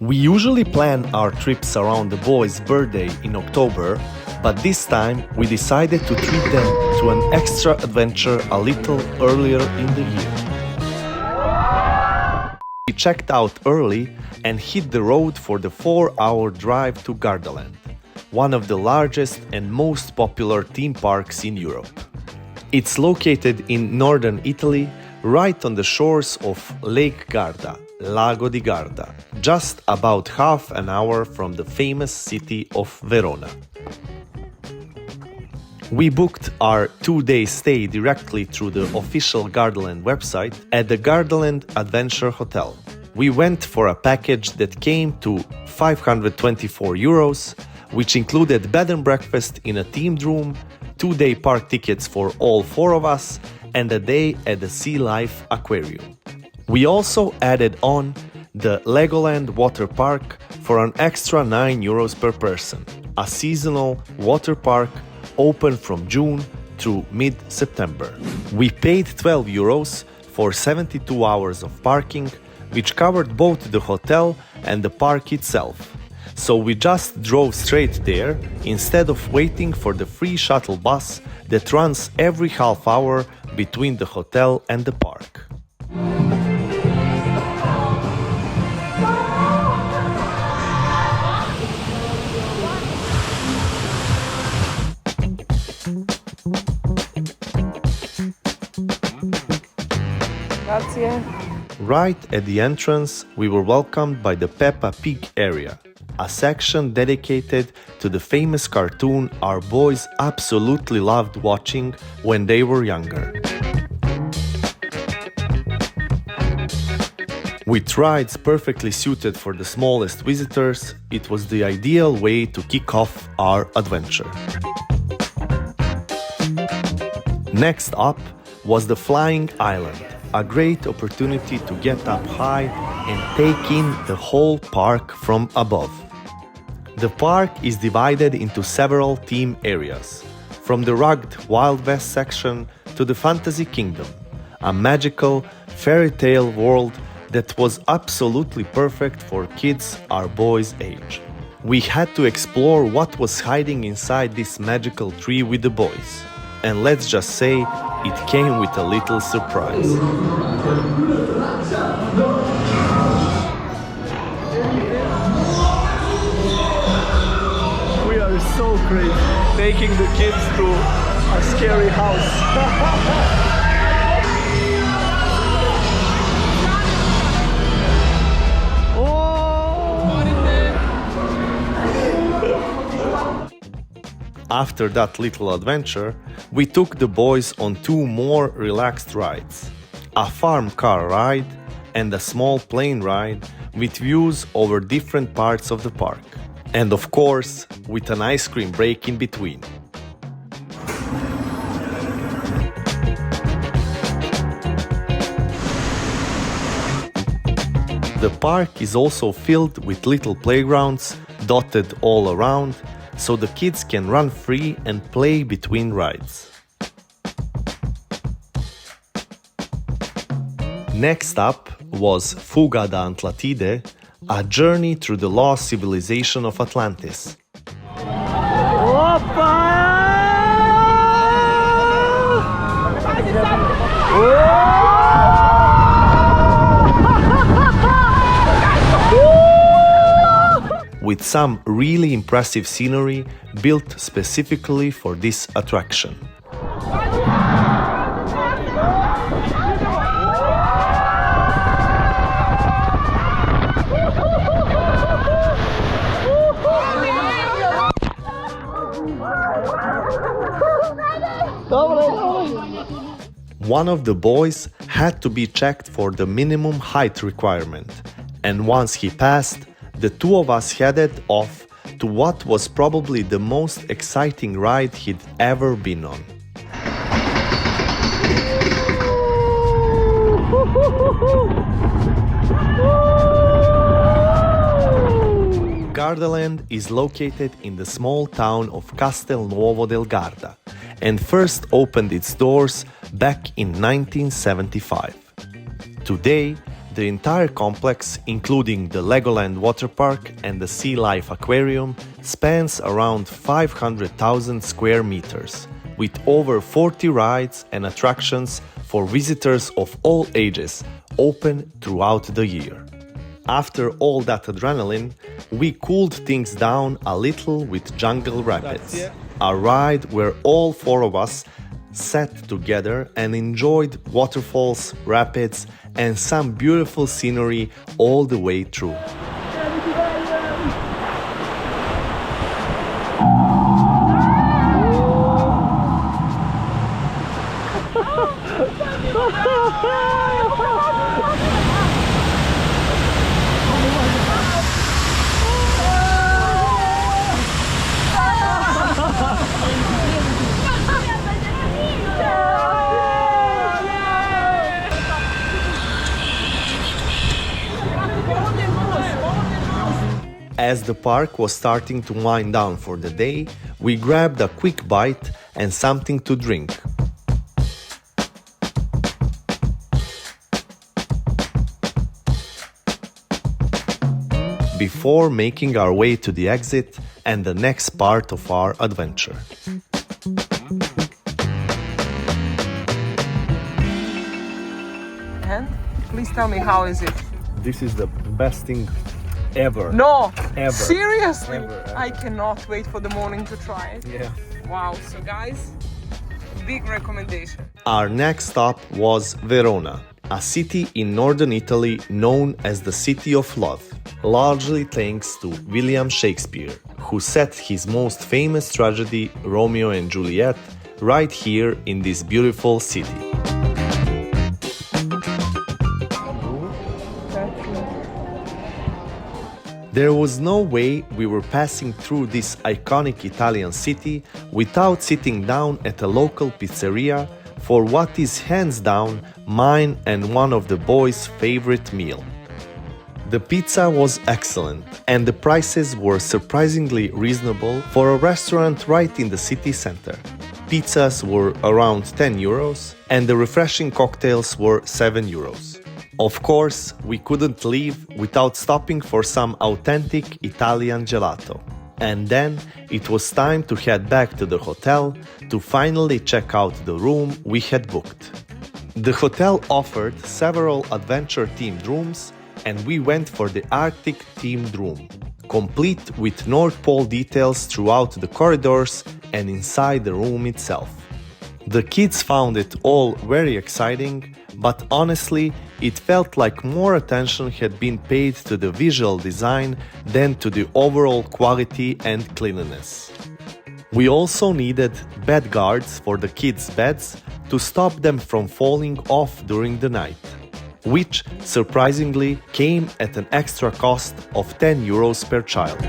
We usually plan our trips around the boys' birthday in October, but this time we decided to treat them to an extra adventure a little earlier in the year. We checked out early and hit the road for the 4-hour drive to Gardaland, one of the largest and most popular theme parks in Europe. It's located in northern Italy, right on the shores of Lake Garda, Lago di Garda, just about half an hour from the famous city of Verona. We booked our 2-day stay directly through the official Gardaland website at the Gardaland Adventure Hotel. We went for a package that came to 524 euros, which included bed and breakfast in a themed room, 2-day park tickets for all 4 of us, and a day at the Sea Life Aquarium. We also added on the Legoland Water Park for an extra 9 euros per person, a seasonal water park open from June through mid-September. We paid 12 euros for 72 hours of parking, which covered both the hotel and the park itself. So we just drove straight there instead of waiting for the free shuttle bus that runs every half hour between the hotel and the park. Grazie. Right at the entrance, we were welcomed by the Peppa Pig area, a section dedicated to the famous cartoon our boys absolutely loved watching when they were younger. With rides perfectly suited for the smallest visitors, it was the ideal way to kick off our adventure. Next up was the Flying Island, a great opportunity to get up high and take in the whole park from above. The park is divided into several theme areas, from the rugged Wild West section to the Fantasy Kingdom, a magical fairy tale world that was absolutely perfect for kids our boys' age. We had to explore what was hiding inside this magical tree with the boys. And let's just say, it came with a little surprise. We are so crazy, taking the kids to a scary house. After that little adventure, we took the boys on 2 more relaxed rides. A farm car ride and a small plane ride with views over different parts of the park. And of course, with an ice cream break in between. The park is also filled with little playgrounds dotted all around, so the kids can run free and play between rides. Next up was Fuga da Atlantide, a journey through the lost civilization of Atlantis. With some really impressive scenery built specifically for this attraction. One of the boys had to be checked for the minimum height requirement, and once he passed, the 2 of us headed off to what was probably the most exciting ride he'd ever been on. Gardaland is located in the small town of Castelnuovo del Garda and first opened its doors back in 1975. Today, The entire complex, including the Legoland Water Park and the Sea Life Aquarium, spans around 500,000 square meters, with over 40 rides and attractions for visitors of all ages, open throughout the year. After all that adrenaline, we cooled things down a little with Jungle Rapids, a ride where all four of us sat together and enjoyed waterfalls, rapids, and some beautiful scenery all the way through. As the park was starting to wind down for the day, we grabbed a quick bite and something to drink. Before making our way to the exit and the next part of our adventure. And please tell me, how is it? This is the best thing ever. No! Ever. Seriously? Ever. I cannot wait for the morning to try it. Yeah. Wow, so guys, big recommendation. Our next stop was Verona, a city in northern Italy known as the City of Love, largely thanks to William Shakespeare, who set his most famous tragedy, Romeo and Juliet, right here in this beautiful city. There was no way we were passing through this iconic Italian city without sitting down at a local pizzeria for what is hands down mine and one of the boys' favorite meal. The pizza was excellent and the prices were surprisingly reasonable for a restaurant right in the city center. Pizzas were around 10 euros and the refreshing cocktails were 7 euros. Of course, we couldn't leave without stopping for some authentic Italian gelato. And then it was time to head back to the hotel to finally check out the room we had booked. The hotel offered several adventure-themed rooms, and we went for the Arctic-themed room, complete with North Pole details throughout the corridors and inside the room itself. The kids found it all very exciting, but honestly, it felt like more attention had been paid to the visual design than to the overall quality and cleanliness. We also needed bed guards for the kids' beds to stop them from falling off during the night, which surprisingly came at an extra cost of 10 euros per child.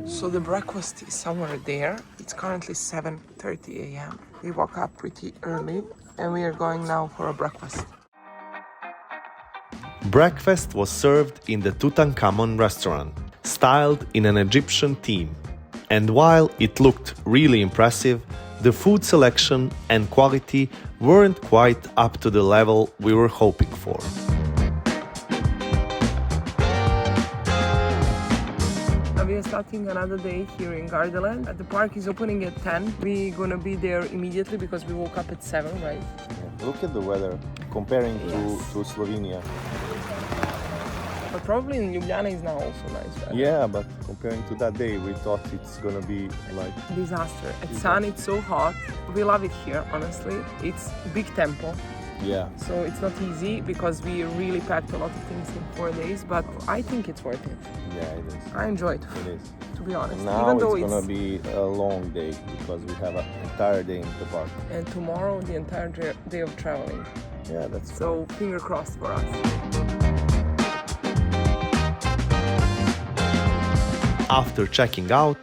So the breakfast is somewhere there. It's currently 7:30 a.m. We woke up pretty early and we are going now for a breakfast. Breakfast was served in the Tutankhamun restaurant, styled in an Egyptian theme. And while it looked really impressive, the food selection and quality weren't quite up to the level we were hoping for. We are starting another day here in Gardaland. The park is opening at 10. We're gonna be there immediately because we woke up at 7, right? Yeah. Look at the weather comparing to Slovenia. But probably in Ljubljana is now also nice weather. Yeah, but comparing to that day, we thought it's gonna be like Disaster. At sun, it's so hot. We love it here, honestly. It's big tempo. yeah. So it's not easy because we really packed a lot of things in 4 days, but I think it's worth it. Yeah, it is. I enjoy it, It is. to be honest. Now Even though it's gonna be a long day because we have an entire day in the park. and tomorrow the entire day of traveling. Yeah, that's So finger crossed for us. After checking out,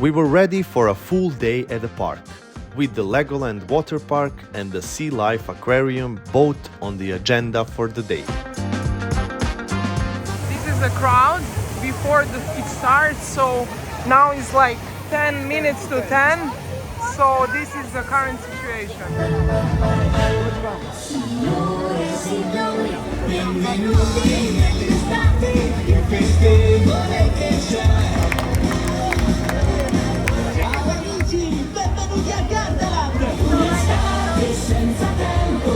we were ready for a full day at the park, with the Legoland Water Park and the Sea Life Aquarium both on the agenda for the day. This is the crowd before it starts, so now it's like 10 minutes to 10. So this is the current situation. Benvenuti a Gardaland! Senza tempo!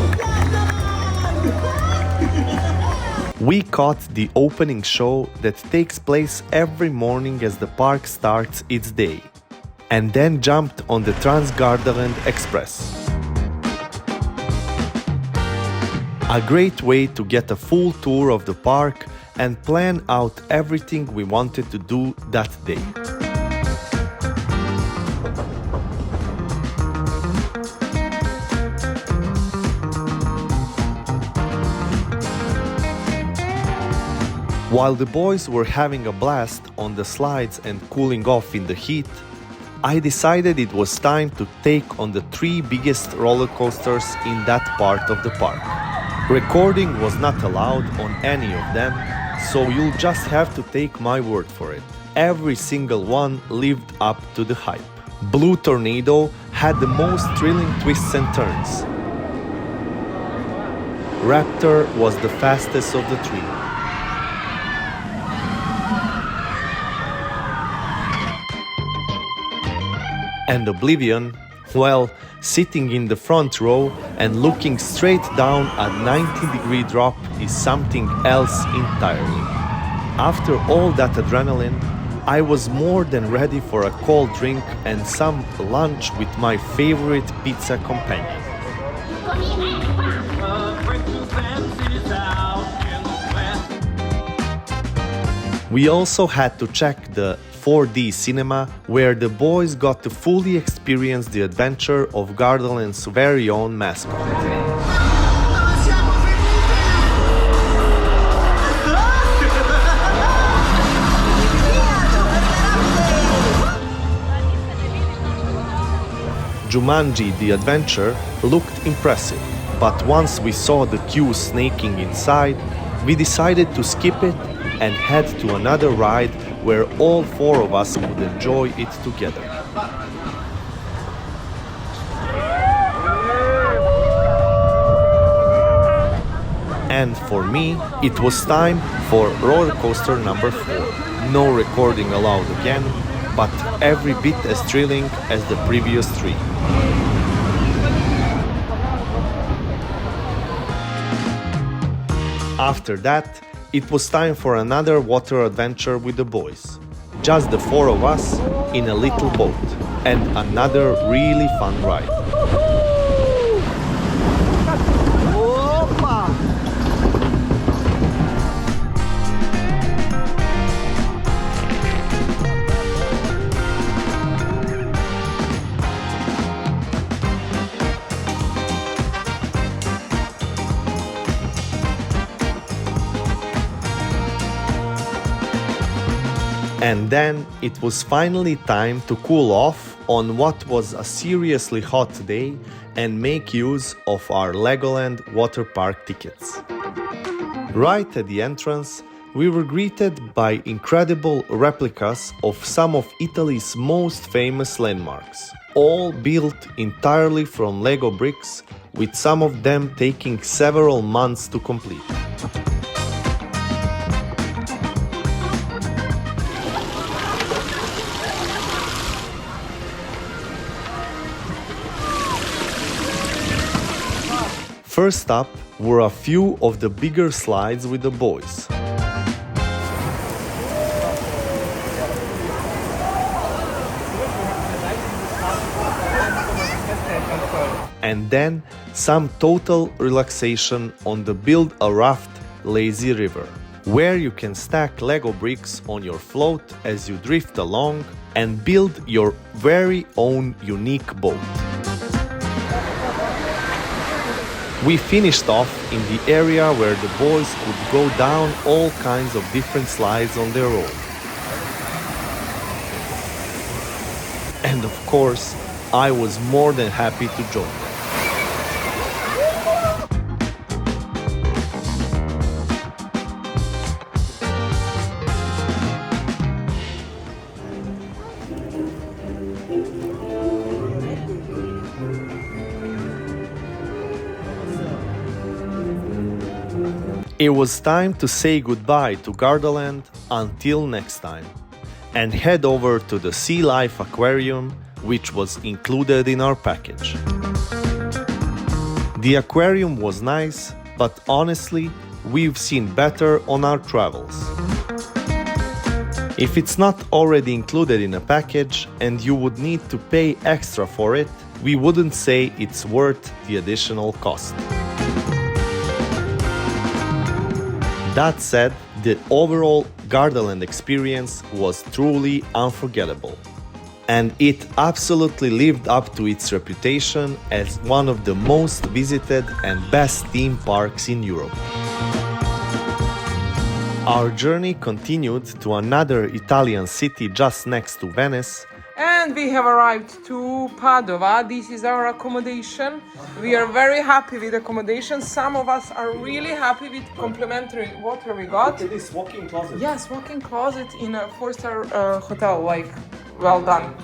We caught the opening show that takes place every morning as the park starts its day, and then jumped on the Gardaland Express. A great way to get a full tour of the park and plan out everything we wanted to do that day. While the boys were having a blast on the slides and cooling off in the heat, I decided it was time to take on the 3 biggest roller coasters in that part of the park. Recording was not allowed on any of them, so you'll just have to take my word for it. Every single one lived up to the hype. Blue Tornado had the most thrilling twists and turns. Raptor was the fastest of the 3. And Oblivion, well, sitting in the front row and looking straight down a 90-degree drop is something else entirely. After all that adrenaline, I was more than ready for a cold drink and some lunch with my favorite pizza companion. We also had to check the 4D cinema, where the boys got to fully experience the adventure of Gardaland's very own mascot. Jumanji the Adventure looked impressive, but once we saw the queue snaking inside, we decided to skip it and head to another ride where all 4 of us could enjoy it together. And for me, it was time for roller coaster number 4. No recording allowed again, but every bit as thrilling as the previous 3. After that, it was time for another water adventure with the boys. Just the 4 of us in a little boat, and another really fun ride. And then it was finally time to cool off on what was a seriously hot day and make use of our Legoland Water Park tickets. Right at the entrance, we were greeted by incredible replicas of some of Italy's most famous landmarks, all built entirely from Lego bricks, with some of them taking several months to complete. First up were a few of the bigger slides with the boys. And then some total relaxation on the Build-A-Raft Lazy River, where you can stack Lego bricks on your float as you drift along and build your very own unique boat. We finished off in the area where the boys could go down all kinds of different slides on their own. And of course, I was more than happy to join them. It was time to say goodbye to Gardaland until next time and head over to the Sea Life Aquarium, which was included in our package. The aquarium was nice, but honestly, we've seen better on our travels. If it's not already included in a package and you would need to pay extra for it, we wouldn't say it's worth the additional cost. That said, the overall Gardaland experience was truly unforgettable. And it absolutely lived up to its reputation as one of the most visited and best theme parks in Europe. Our journey continued to another Italian city just next to Venice. And we have arrived to Padova. This is our accommodation. We are very happy with accommodation. Some of us are really happy with complimentary water we got. This walk-in closet. Yes, walk-in closet in a 4-star hotel, like, well done.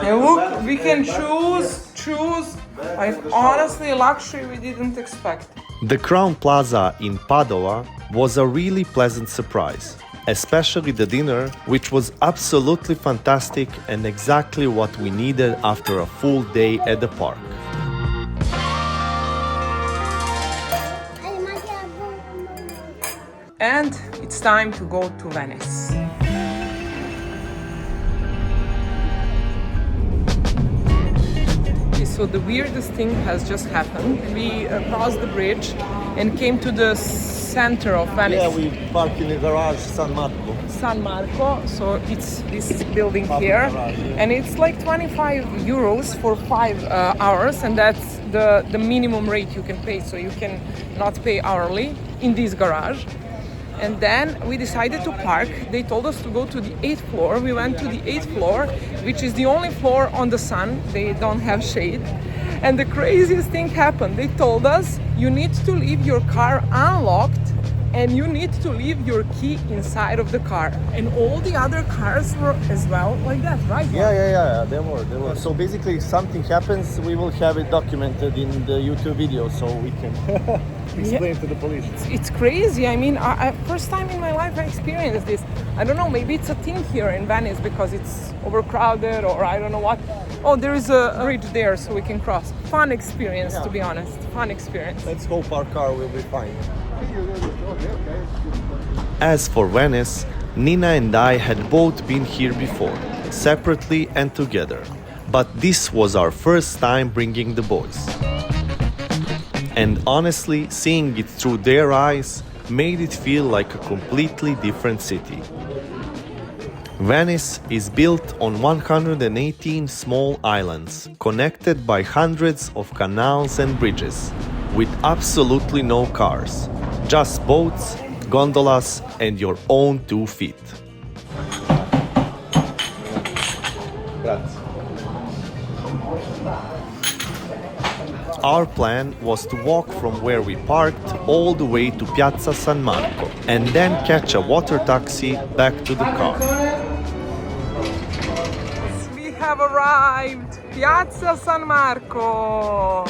And look, we can choose, like, honestly, luxury we didn't expect. The Crown Plaza in Padova was a really pleasant surprise, especially the dinner, which was absolutely fantastic and exactly what we needed after a full day at the park. And it's time to go to Venice. So the weirdest thing has just happened. We crossed the bridge and came to the center of Venice. Yeah, we parked in the garage San Marco. San Marco, so it's this building here, and it's like 25 euros for 5 hours, and that's the minimum rate you can pay, so you can not pay hourly in this garage. And then we decided to park. They told us to go to the 8th floor. We went to the 8th floor, which is the only floor on the sun. They don't have shade. And the craziest thing happened. They told us you need to leave your car unlocked and you need to leave your key inside of the car. And all the other cars were as well like that, right? Yeah, they were. So basically, if something happens, we will have it documented in the YouTube video, so we can explain to the police. It's crazy. I mean, first time in my life I experienced this. I don't know, maybe it's a thing here in Venice because it's overcrowded or I don't know what. Oh, there is a bridge there so we can cross. Fun experience, to be honest. Fun experience. Let's hope our car will be fine. As for Venice, Nina and I had both been here before, separately and together, but this was our first time bringing the boys. And honestly, seeing it through their eyes made it feel like a completely different city. Venice is built on 118 small islands, connected by hundreds of canals and bridges, with absolutely no cars, just boats, gondolas, and your own 2 feet. Grazie. Our plan was to walk from where we parked all the way to Piazza San Marco and then catch a water taxi back to the car. We have arrived! Piazza San Marco!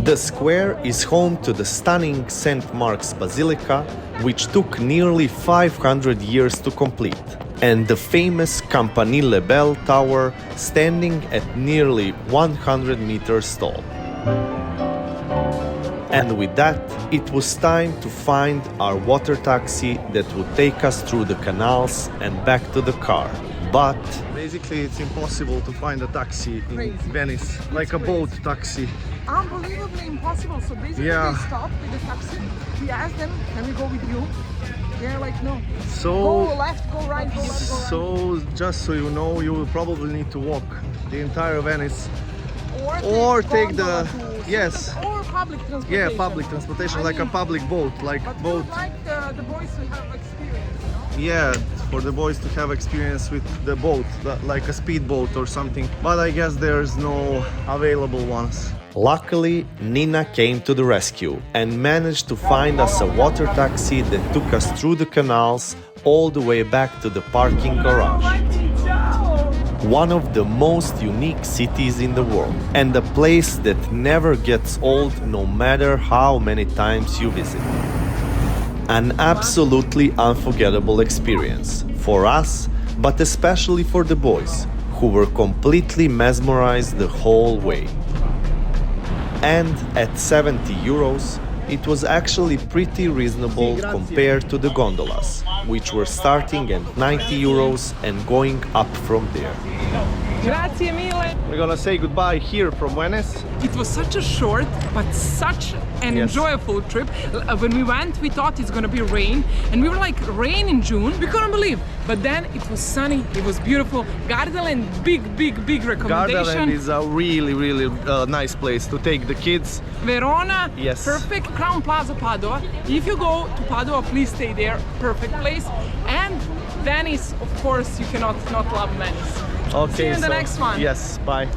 The square is home to the stunning St. Mark's Basilica, which took nearly 500 years to complete, and the famous Campanile Bell Tower, standing at nearly 100 meters tall. And with that, it was time to find our water taxi that would take us through the canals and back to the car. But Basically, it's impossible to find a taxi in Crazy. Venice, like a boat taxi. Unbelievably impossible. So basically Yeah. they stopped with the taxi. We asked them, can we go with you? They're like, no. So, Go left, go right, go left, go right. so just so you know, you will probably need to walk the entire Venice, Or take gondola the- to- yes. Or public transportation. yeah, public transportation, I like a mean, public boat, like But we boat. would like the boys to have experience, no? Yeah, for the boys to have experience with the boat, like a speedboat or something. But I guess there's no available ones. luckily, Nina came to the rescue and managed to find us a water taxi that took us through the canals all the way back to the parking garage. one of the most unique cities in the world, and a place that never gets old no matter how many times you visit. An absolutely unforgettable experience for us, but especially for the boys, who were completely mesmerized the whole way. And at 70 euros, it was actually pretty reasonable compared to the gondolas, which were starting at 90 euros and going up from there. Grazie mille. We're gonna say goodbye here from Venice. It was such a short but such an enjoyable trip. When we went, we thought it's gonna be rain, and we were like, rain in June? We couldn't believe. But then it was sunny, it was beautiful. Gardaland, big recommendation. Gardaland is a really nice place to take the kids. Verona, Yes. perfect. Crown Plaza Padua. If you go to Padua, please stay there. Perfect place. And Venice, of course, you cannot not love Venice. Okay, See you in the next one. Yes, bye.